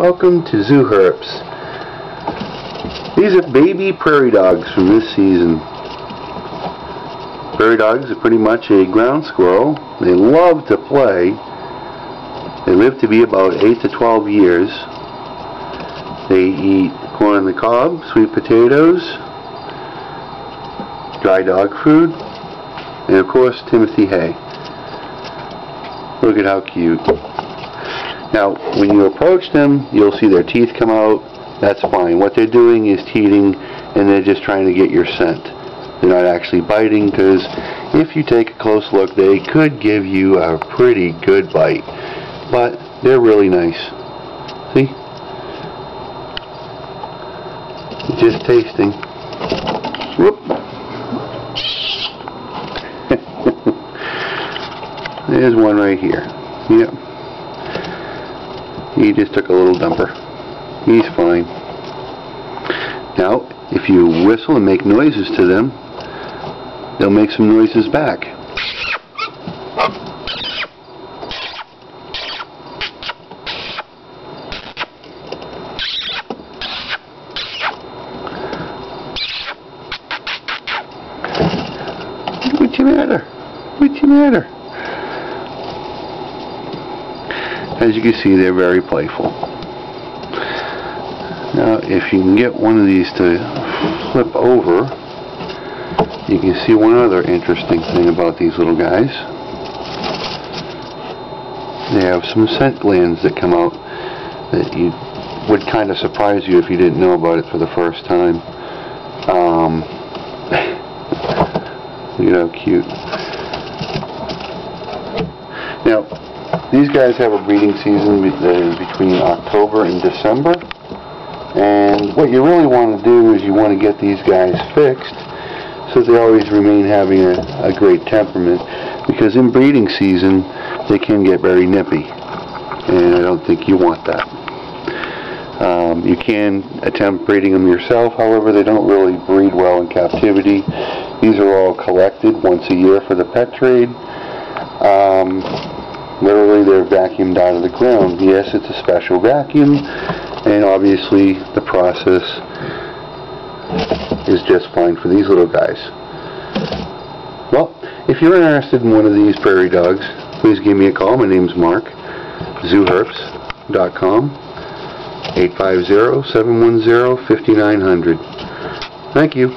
Welcome to Zoo Herps. These are baby prairie dogs from this season. Prairie dogs are pretty much a ground squirrel. They love to play. They live to be about 8 to 12 years. They eat corn on the cob, sweet potatoes, dry dog food, and of course Timothy hay. Look at how cute. Now, when you approach them, you'll see their teeth come out. That's fine. What they're doing is teething, and they're just trying to get your scent. They're not actually biting, because if you take a close look, they could give you a pretty good bite. But they're really nice. See? Just tasting. Whoop. There's one right here. Yep. He just took a little dumper. He's fine. Now, if you whistle and make noises to them, they'll make some noises back. What's the matter? What's the matter? As you can see, they're very playful. Now, if you can get one of these to flip over, you can see one other interesting thing about these little guys. They have some scent glands that come out that would kind of surprise you if you didn't know about it for the first time. Look at how cute. Now, these guys have a breeding season between October and December, and what you really want to do is you want to get these guys fixed so they always remain having a great temperament, because in breeding season they can get very nippy, and I don't think you want that. You can attempt breeding them yourself, however they don't really breed well in captivity. These are all collected once a year for the pet trade. Literally, they're vacuumed out of the ground. Yes, it's a special vacuum, and obviously the process is just fine for these little guys. Well, if you're interested in one of these prairie dogs, please give me a call. My name's Mark. ZooHerps.com, 850-710-5900. Thank you.